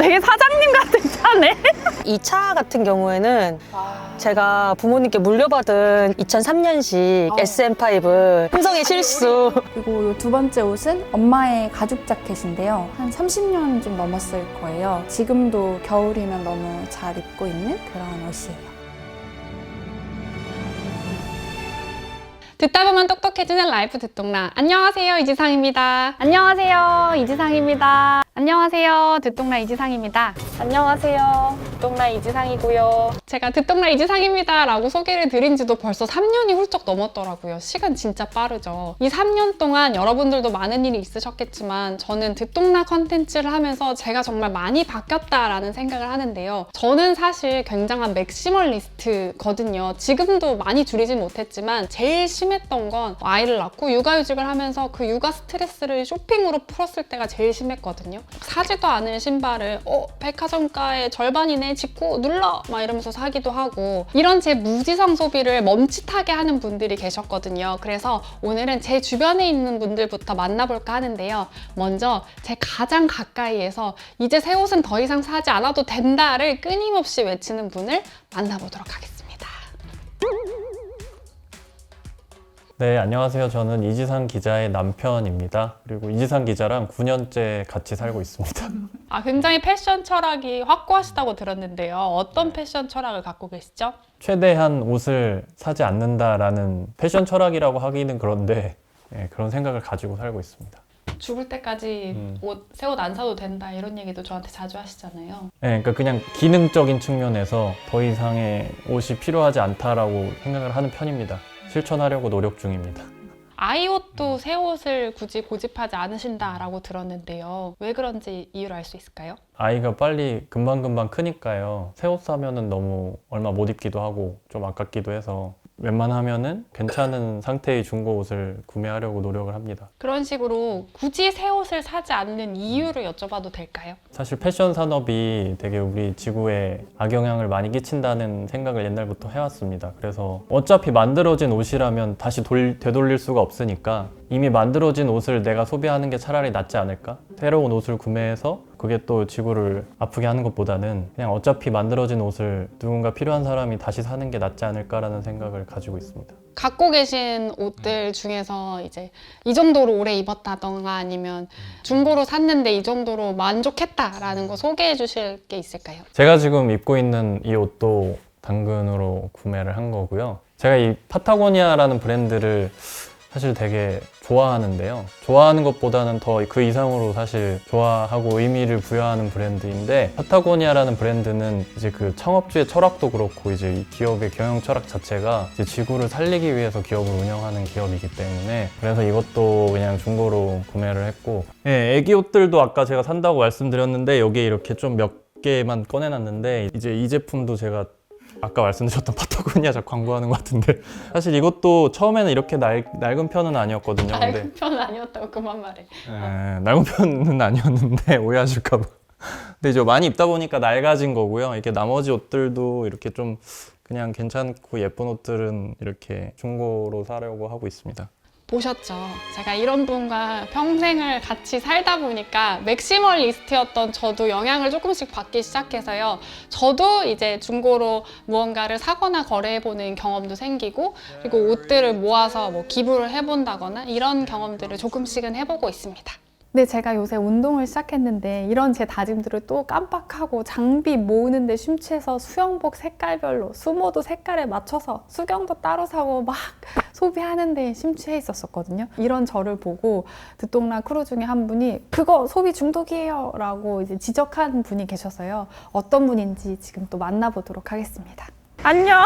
되게 사장님 같은 차네. 이 차 같은 경우에는 제가 부모님께 물려받은 2003년식 SM5 품성의 실수. 그리고 이 두 번째 옷은 엄마의 가죽 자켓인데요. 한 30년 좀 넘었을 거예요. 지금도 겨울이면 너무 잘 입고 있는 그런 옷이에요. 듣다 보면 똑똑해지는 라이프 듣동라. 안녕하세요, 이지상입니다. 안녕하세요, 이지상입니다. 안녕하세요, 듣동라 이지상입니다. 안녕하세요, 듣동라 이지상이고요. 제가 듣동라 이지상입니다 라고 소개를 드린 지도 벌써 3년이 훌쩍 넘었더라고요. 시간 진짜 빠르죠. 이 3년 동안 여러분들도 많은 일이 있으셨겠지만 저는 듣동라 컨텐츠를 하면서 제가 정말 많이 바뀌었다라는 생각을 하는데요. 저는 사실 굉장한 맥시멀리스트거든요. 지금도 많이 줄이진 못했지만 제일 심했던 건 아이를 낳고 육아휴직을 하면서 그 육아 스트레스를 쇼핑으로 풀었을 때가 제일 심했거든요. 사지도 않은 신발을 백화점가의 절반이네 직구 눌러 막 이러면서 사기도 하고 이런 제 무지성 소비를 멈칫하게 하는 분들이 계셨거든요. 그래서 오늘은 제 주변에 있는 분들부터 만나볼까 하는데요. 먼저 제 가장 가까이에서 이제 새 옷은 더 이상 사지 않아도 된다를 끊임없이 외치는 분을 만나보도록 하겠습니다. 네, 안녕하세요. 저는 이지상 기자의 남편입니다. 그리고 이지상 기자랑 9년째 같이 살고 있습니다. 굉장히 패션 철학이 확고하시다고 들었는데요. 어떤 패션 철학을 갖고 계시죠? 최대한 옷을 사지 않는다라는 패션 철학이라고 하기는 그런데 그런 생각을 가지고 살고 있습니다. 죽을 때까지 새 옷 안 사도 된다 이런 얘기도 저한테 자주 하시잖아요. 네, 그러니까 그냥 기능적인 측면에서 더 이상의 옷이 필요하지 않다라고 생각을 하는 편입니다. 실천하려고 노력 중입니다. 아이 옷도 새 옷을 굳이 고집하지 않으신다라고 들었는데요. 왜 그런지 이유를 알 수 있을까요? 아이가 빨리 금방금방 크니까요. 새 옷 사면은 너무 얼마 못 입기도 하고 좀 아깝기도 해서 웬만하면은 괜찮은 상태의 중고 옷을 구매하려고 노력을 합니다. 그런 식으로 굳이 새 옷을 사지 않는 이유를 여쭤봐도 될까요? 사실 패션 산업이 되게 우리 지구에 악영향을 많이 끼친다는 생각을 옛날부터 해왔습니다. 그래서 어차피 만들어진 옷이라면 다시 되돌릴 수가 없으니까 이미 만들어진 옷을 내가 소비하는 게 차라리 낫지 않을까? 새로운 옷을 구매해서 그게 또 지구를 아프게 하는 것보다는 그냥 어차피 만들어진 옷을 누군가 필요한 사람이 다시 사는 게 낫지 않을까라는 생각을 가지고 있습니다. 갖고 계신 옷들 중에서 이제 이 정도로 오래 입었다던가 아니면 중고로 샀는데 이 정도로 만족했다라는 거 소개해 주실 게 있을까요? 제가 지금 입고 있는 이 옷도 당근으로 구매를 한 거고요. 제가 이 파타고니아라는 브랜드를 사실 되게 좋아하는데요. 좋아하는 것보다는 더 그 이상으로 사실 좋아하고 의미를 부여하는 브랜드인데, 파타고니아라는 브랜드는 이제 그 창업주의 철학도 그렇고 이제 이 기업의 경영 철학 자체가 이제 지구를 살리기 위해서 기업을 운영하는 기업이기 때문에, 그래서 이것도 그냥 중고로 구매를 했고, 애기 옷들도 아까 제가 산다고 말씀드렸는데 여기에 이렇게 좀 몇 개만 꺼내놨는데, 이제 이 제품도 제가 아까 말씀드렸던 파타고니아 광고하는 것 같은데, 사실 이것도 처음에는 이렇게 낡은 편은 아니었거든요. 낡은 편은 아니었다고 그만 말해. 낡은 편은 아니었는데 오해하실까 봐. 근데 이제 많이 입다 보니까 낡아진 거고요. 이렇게 나머지 옷들도 이렇게 좀 그냥 괜찮고 예쁜 옷들은 이렇게 중고로 사려고 하고 있습니다. 보셨죠? 제가 이런 분과 평생을 같이 살다 보니까 맥시멀리스트였던 저도 영향을 조금씩 받기 시작해서요. 저도 이제 중고로 무언가를 사거나 거래해보는 경험도 생기고, 그리고 옷들을 모아서 뭐 기부를 해본다거나 이런 경험들을 조금씩은 해보고 있습니다. 근데 제가 요새 운동을 시작했는데 이런 제 다짐들을 또 깜빡하고 장비 모으는데 심취해서 수영복 색깔별로, 수모도 색깔에 맞춰서 수경도 따로 사고 막 소비하는데 심취해 있었거든요. 이런 저를 보고 듣동라 크루 중에 한 분이 그거 소비 중독이에요 라고 이제 지적한 분이 계셔서요. 어떤 분인지 지금 또 만나보도록 하겠습니다. 안녕.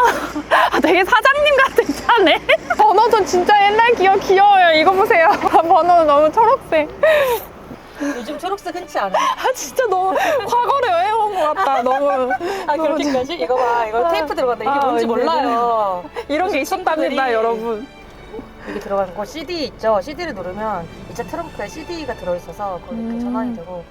되게 사장님 같은 차네. 번호도 진짜 옛날 귀여워요. 이거 보세요. 번호 너무 초록색. 요즘 초록색 흔치 않아요. 진짜 너무 과거로 여행 온 것 같다. 너무. 그렇게까지? 이거 봐, 이거 테이프 들어간다. 이게 뭔지 몰라요. 이런 게 있었답니다, 여러분. 여기 들어가는 거 CD 있죠? CD를 누르면 이 차 트렁크에 CD가 들어있어서 그걸 이렇게 전환이 되고.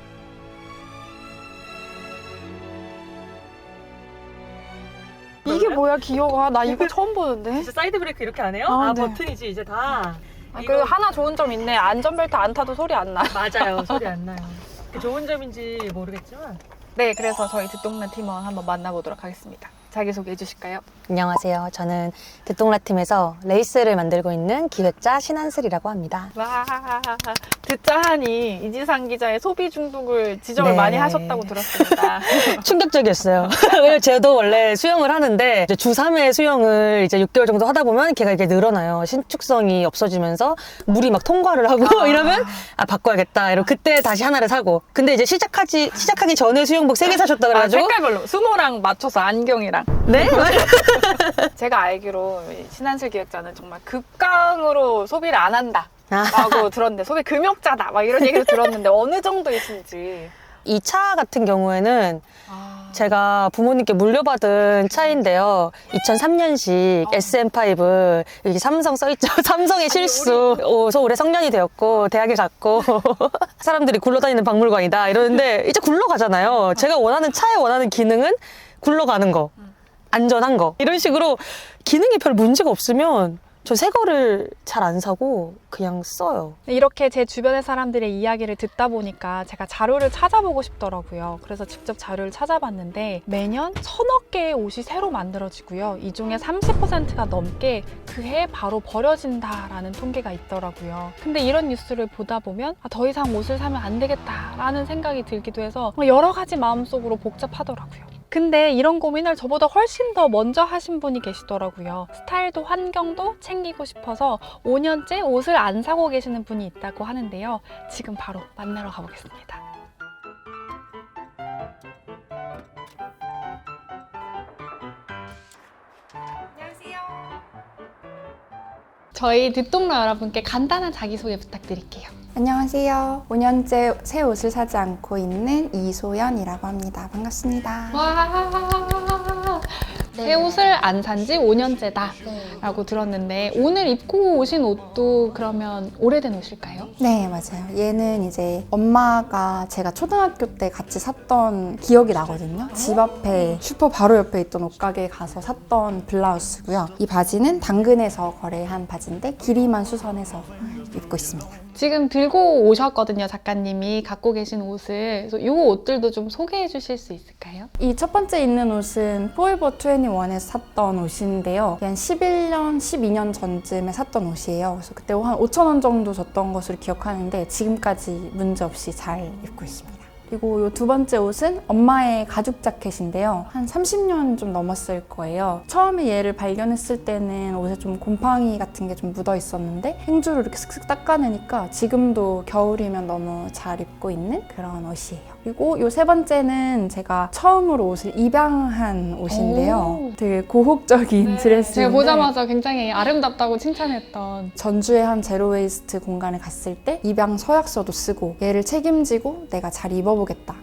이게 뭐야, 귀여워. 나 이거 처음 보는데. 진짜 사이드 브레이크 이렇게 안 해요? 네. 버튼이지 이제 다. 그리고 하나 좋은 점 있네. 안전벨트 안 타도 소리 안 나. 맞아요. 소리 안 나요. 그 좋은 점인지 모르겠지만 네, 그래서 저희 듣동라 팀원 한번 만나보도록 하겠습니다. 자기소개해 주실까요? 안녕하세요. 저는 듣동라팀에서 레이스를 만들고 있는 기획자 신한슬이라고 합니다. 와, 듣자 하니 이지상 기자의 소비 중독을 지적을 네. 많이 하셨다고 들었습니다. 충격적이었어요. 왜냐면 저도 원래 수영을 하는데 이제 주 3회 수영을 이제 6개월 정도 하다 보면 걔가 이게 늘어나요. 신축성이 없어지면서 물이 막 통과를 하고 이러면 바꿔야겠다. 이러고 그때 다시 하나를 사고. 근데 이제 시작하기 전에 수영복 3개 사셨다 그래가지고 색깔별로 수모랑 맞춰서 안경이랑. 네? 제가 알기로 신한슬 기획자는 정말 극강으로 소비를 안 한다. 아. 라고 들었는데 소비 금욕자다 막 이런 얘기를 들었는데 어느 정도이신지. 이 차 같은 경우에는 제가 부모님께 물려받은 차인데요. 2003년식 SM5 여기 삼성 써있죠. 삼성의 실수. 저 올해 성년이 되었고 대학에 갔고 사람들이 굴러다니는 박물관이다 이러는데 이제 굴러가잖아요. 제가 원하는 차에 원하는 기능은 굴러가는 거, 안전한 거 이런 식으로 기능이 별 문제가 없으면 저 새 거를 잘 안 사고 그냥 써요. 이렇게 제 주변의 사람들의 이야기를 듣다 보니까 제가 자료를 찾아보고 싶더라고요. 그래서 직접 자료를 찾아봤는데 매년 1000여 개의 옷이 새로 만들어지고요. 이 중에 30%가 넘게 그 해에 바로 버려진다라는 통계가 있더라고요. 근데 이런 뉴스를 보다 보면 더 이상 옷을 사면 안 되겠다라는 생각이 들기도 해서 여러 가지 마음속으로 복잡하더라고요. 근데 이런 고민을 저보다 훨씬 더 먼저 하신 분이 계시더라고요. 스타일도 환경도 챙기고 싶어서 5년째 옷을 안 사고 계시는 분이 있다고 하는데요. 지금 바로 만나러 가보겠습니다. 저희 듣동라 여러분께 간단한 자기소개 부탁드릴게요. 안녕하세요. 5년째 새 옷을 사지 않고 있는 이소연이라고 합니다. 반갑습니다. 와, 새 옷을 안 산 지 5년째다 라고 들었는데 오늘 입고 오신 옷도 그러면 오래된 옷일까요? 네, 맞아요. 얘는 이제 엄마가 제가 초등학교 때 같이 샀던 기억이 나거든요. 집 앞에 슈퍼 바로 옆에 있던 옷가게에 가서 샀던 블라우스고요. 이 바지는 당근에서 거래한 바지인데 길이만 수선해서 입고 있습니다. 지금 들고 오셨거든요, 작가님이 갖고 계신 옷을. 그래서 이 옷들도 좀 소개해 주실 수 있을까요? 이 첫 번째 입는 옷은 포에버 21에서 샀던 옷인데요. 한 11년, 12년 전쯤에 샀던 옷이에요. 그래서 그때 한 5,000원 정도 줬던 것으로 기억하는데 지금까지 문제없이 잘 입고 있습니다. 그리고 이 두 번째 옷은 엄마의 가죽 자켓인데요. 한 30년 좀 넘었을 거예요. 처음에 얘를 발견했을 때는 옷에 좀 곰팡이 같은 게 좀 묻어 있었는데 행주로 이렇게 슥슥 닦아내니까 지금도 겨울이면 너무 잘 입고 있는 그런 옷이에요. 그리고 이 세 번째는 제가 처음으로 옷을 입양한 옷인데요. 되게 고혹적인 드레스인데 제가 보자마자 굉장히 아름답다고 칭찬했던 전주의 한 제로웨이스트 공간에 갔을 때 입양 서약서도 쓰고 얘를 책임지고 내가 잘 입어보겠다.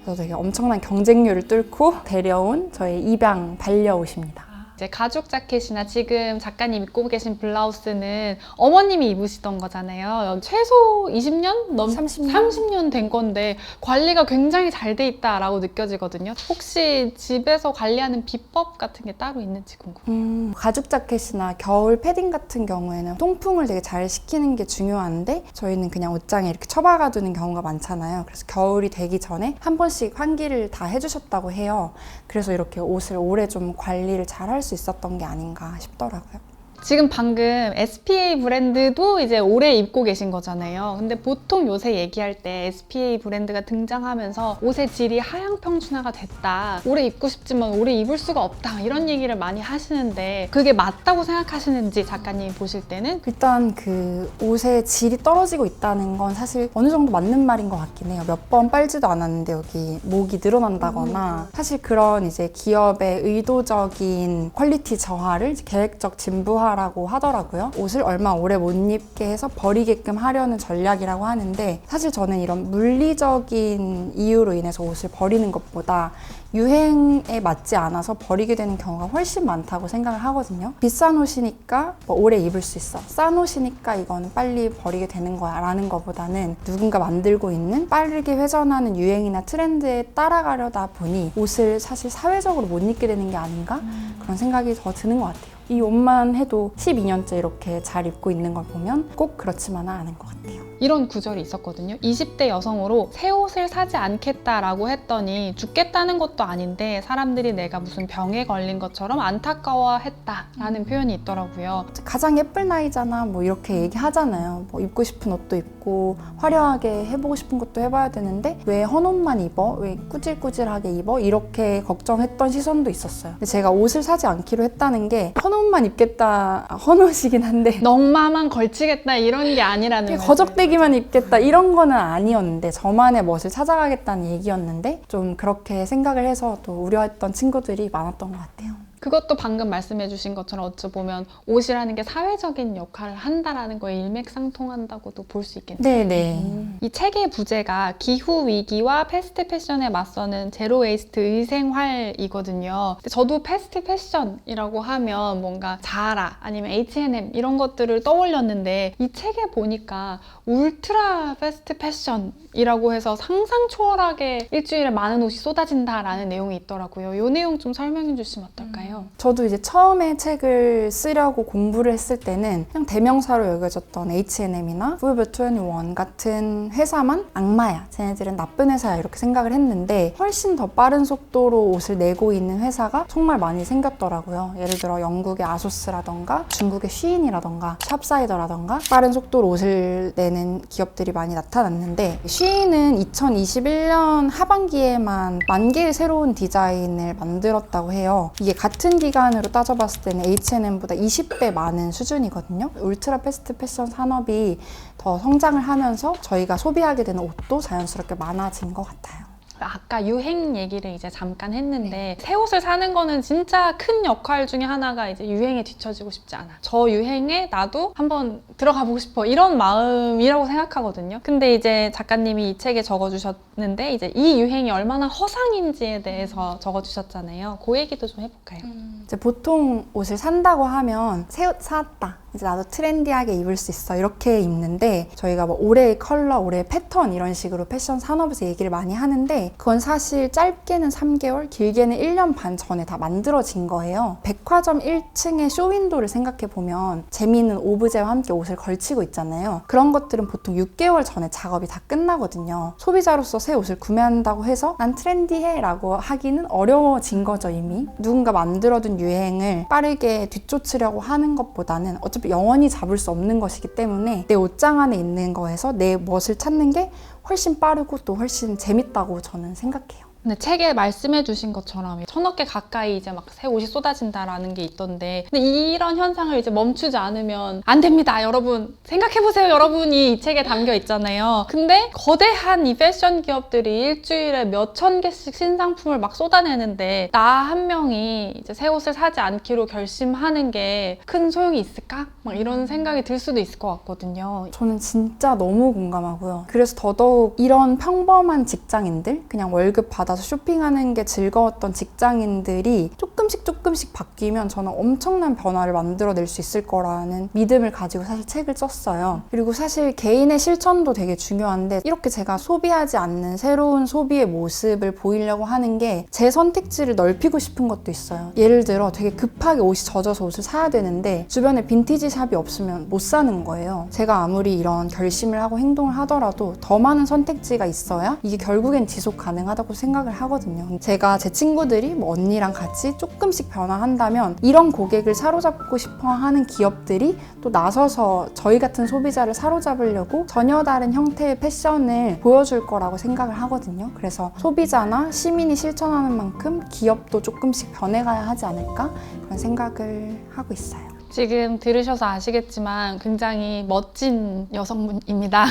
그래서 되게 엄청난 경쟁률을 뚫고 데려온 저의 입양 반려옷입니다. 이제 가죽 자켓이나 지금 작가님 입고 계신 블라우스는 어머님이 입으시던 거잖아요. 최소 20년? 30년 된 건데 관리가 굉장히 잘 돼 있다라고 느껴지거든요. 혹시 집에서 관리하는 비법 같은 게 따로 있는지 궁금해요. 가죽 자켓이나 겨울 패딩 같은 경우에는 통풍을 되게 잘 시키는 게 중요한데 저희는 그냥 옷장에 이렇게 처박아 두는 경우가 많잖아요. 그래서 겨울이 되기 전에 한 번씩 환기를 다 해주셨다고 해요. 그래서 이렇게 옷을 오래 좀 관리를 잘 할 수 있었던 게 아닌가 싶더라고요. 지금 방금 SPA 브랜드도 이제 오래 입고 계신 거잖아요. 근데 보통 요새 얘기할 때 SPA 브랜드가 등장하면서 옷의 질이 하향평준화가 됐다. 오래 입고 싶지만 오래 입을 수가 없다. 이런 얘기를 많이 하시는데 그게 맞다고 생각하시는지 작가님이 보실 때는? 일단 그 옷의 질이 떨어지고 있다는 건 사실 어느 정도 맞는 말인 것 같긴 해요. 몇 번 빨지도 않았는데 여기 목이 늘어난다거나 사실 그런 이제 기업의 의도적인 퀄리티 저하를 이제 계획적 진부화 라고 하더라고요. 옷을 얼마 오래 못 입게 해서 버리게끔 하려는 전략이라고 하는데 사실 저는 이런 물리적인 이유로 인해서 옷을 버리는 것보다 유행에 맞지 않아서 버리게 되는 경우가 훨씬 많다고 생각을 하거든요. 비싼 옷이니까 뭐 오래 입을 수 있어. 싼 옷이니까 이건 빨리 버리게 되는 거야 라는 것보다는 누군가 만들고 있는 빠르게 회전하는 유행이나 트렌드에 따라가려다 보니 옷을 사실 사회적으로 못 입게 되는 게 아닌가? 그런 생각이 더 드는 것 같아요. 이 옷만 해도 12년째 이렇게 잘 입고 있는 걸 보면 꼭 그렇지만은 않은 것 같아요. 이런 구절이 있었거든요. 20대 여성으로 새 옷을 사지 않겠다라고 했더니 죽겠다는 것도 아닌데 사람들이 내가 무슨 병에 걸린 것처럼 안타까워했다라는 표현이 있더라고요. 가장 예쁠 나이잖아 뭐 이렇게 얘기하잖아요. 뭐 입고 싶은 옷도 입고 화려하게 해보고 싶은 것도 해봐야 되는데 왜 헌옷만 입어? 왜 꾸질꾸질하게 입어? 이렇게 걱정했던 시선도 있었어요. 근데 제가 옷을 사지 않기로 했다는 게 헌옷만 입겠다, 헌옷이긴 한데 넉마만 걸치겠다 이런 게 아니라는 거죠. 거적대기만 입겠다 이런 거는 아니었는데 저만의 멋을 찾아가겠다는 얘기였는데 좀 그렇게 생각을 해서 또 우려했던 친구들이 많았던 것 같아요. 그것도 방금 말씀해 주신 것처럼 어찌 보면 옷이라는 게 사회적인 역할을 한다라는 거에 일맥상통한다고도 볼 수 있겠네요. 네네. 이 책의 부제가 기후 위기와 패스트 패션에 맞서는 제로 웨이스트 의생활이거든요. 근데 저도 패스트 패션이라고 하면 뭔가 자라 아니면 H&M 이런 것들을 떠올렸는데 이 책에 보니까 울트라 패스트 패션이라고 해서 상상 초월하게 일주일에 많은 옷이 쏟아진다라는 내용이 있더라고요. 이 내용 좀 설명해 주시면 어떨까요? 저도 이제 처음에 책을 쓰려고 공부를 했을 때는 그냥 대명사로 여겨졌던 H&M이나 Forever 21 같은 회사만 악마야, 쟤네들은 나쁜 회사야 이렇게 생각을 했는데 훨씬 더 빠른 속도로 옷을 내고 있는 회사가 정말 많이 생겼더라고요. 예를 들어 영국의 아소스라던가 중국의 쉬인이라던가 샵사이더라던가 빠른 속도로 옷을 내는 기업들이 많이 나타났는데 쉬인은 2021년 하반기에만 10,000개의 새로운 디자인을 만들었다고 해요. 이게 같은 기간으로 따져봤을 때는 H&M보다 20배 많은 수준이거든요. 울트라 패스트 패션 산업이 더 성장을 하면서 저희가 소비하게 되는 옷도 자연스럽게 많아진 것 같아요. 아까 유행 얘기를 이제 잠깐 했는데 새 옷을 사는 거는 진짜 큰 역할 중에 하나가 이제 유행에 뒤처지고 싶지 않아. 저 유행에 나도 한번 들어가 보고 싶어. 이런 마음이라고 생각하거든요. 근데 이제 작가님이 이 책에 적어주셨는데 이제 이 유행이 얼마나 허상인지에 대해서 적어주셨잖아요. 그 얘기도 좀 해볼까요? 이제 보통 옷을 산다고 하면 새 옷 사왔다. 이제 나도 트렌디하게 입을 수 있어. 이렇게 입는데 저희가 뭐 올해의 컬러, 올해의 패턴 이런 식으로 패션 산업에서 얘기를 많이 하는데 그건 사실 짧게는 3개월, 길게는 1년 반 전에 다 만들어진 거예요. 백화점 1층의 쇼윈도를 생각해보면 재미있는 오브제와 함께 옷을 걸치고 있잖아요. 그런 것들은 보통 6개월 전에 작업이 다 끝나거든요. 소비자로서 새 옷을 구매한다고 해서 난 트렌디해 라고 하기는 어려워진 거죠 이미. 누군가 만들어둔 유행을 빠르게 뒤쫓으려고 하는 것보다는 어차피 영원히 잡을 수 없는 것이기 때문에 내 옷장 안에 있는 거에서 내 멋을 찾는 게 훨씬 빠르고 또 훨씬 재밌다고 저는 생각해요. 근데 책에 말씀해 주신 것처럼 1,000억 개 가까이 이제 막 새 옷이 쏟아진다라는 게 있던데 근데 이런 현상을 이제 멈추지 않으면 안 됩니다. 여러분 생각해보세요. 여러분이 이 책에 담겨 있잖아요. 근데 거대한 이 패션 기업들이 일주일에 몇천 개씩 신상품을 막 쏟아내는데 나 한 명이 이제 새 옷을 사지 않기로 결심하는 게 큰 소용이 있을까? 막 이런 생각이 들 수도 있을 것 같거든요. 저는 진짜 너무 공감하고요. 그래서 더더욱 이런 평범한 직장인들, 그냥 월급 받아서 쇼핑하는 게 즐거웠던 직장인들이 조금씩 바뀌면 저는 엄청난 변화를 만들어낼 수 있을 거라는 믿음을 가지고 사실 책을 썼어요. 그리고 사실 개인의 실천도 되게 중요한데 이렇게 제가 소비하지 않는 새로운 소비의 모습을 보이려고 하는 게 제 선택지를 넓히고 싶은 것도 있어요. 예를 들어 되게 급하게 옷이 젖어서 옷을 사야 되는데 주변에 빈티지 샵이 없으면 못 사는 거예요. 제가 아무리 이런 결심을 하고 행동을 하더라도 더 많은 선택지가 있어야 이게 결국엔 지속 가능하다고 생각을 하거든요. 제가 제 친구들이 뭐 언니랑 같이 조금씩 변화한다면 이런 고객을 사로잡고 싶어 하는 기업들이 또 나서서 저희 같은 소비자를 사로잡으려고 전혀 다른 형태의 패션을 보여줄 거라고 생각을 하거든요. 그래서 소비자나 시민이 실천하는 만큼 기업도 조금씩 변해가야 하지 않을까 그런 생각을 하고 있어요. 지금 들으셔서 아시겠지만 굉장히 멋진 여성분입니다.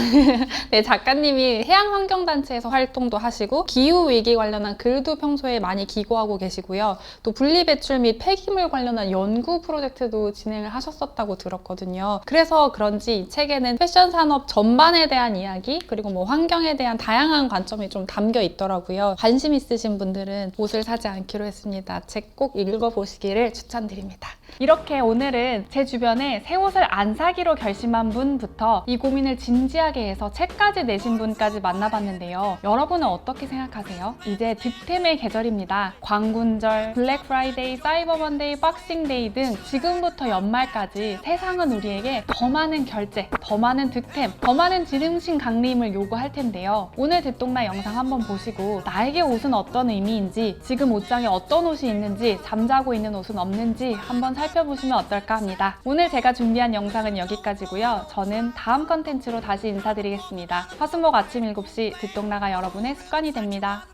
네, 작가님이 해양환경단체에서 활동도 하시고 기후위기 관련한 글도 평소에 많이 기고하고 계시고요. 또 분리배출 및 폐기물 관련한 연구 프로젝트도 진행을 하셨었다고 들었거든요. 그래서 그런지 이 책에는 패션 산업 전반에 대한 이야기 그리고 뭐 환경에 대한 다양한 관점이 좀 담겨 있더라고요. 관심 있으신 분들은 옷을 사지 않기로 했습니다. 책 꼭 읽어보시기를 추천드립니다. 이렇게 오늘은 제 주변에 새 옷을 안 사기로 결심한 분부터 이 고민을 진지하게 해서 책까지 내신 분까지 만나봤는데요. 여러분은 어떻게 생각하세요? 이제 득템의 계절입니다. 광군절, 블랙 프라이데이, 사이버 먼데이, 박싱데이 등 지금부터 연말까지 세상은 우리에게 더 많은 결제, 더 많은 득템, 더 많은 지름신 강림을 요구할 텐데요. 오늘 듣동나 영상 한번 보시고 나에게 옷은 어떤 의미인지, 지금 옷장에 어떤 옷이 있는지, 잠자고 있는 옷은 없는지 한번 살펴보시면 어떨까 합니다. 오늘 제가 준비한 영상은 여기까지고요. 저는 다음 컨텐츠로 다시 인사드리겠습니다. 화수목 아침 7시 듣동나가 여러분의 습관이 됩니다.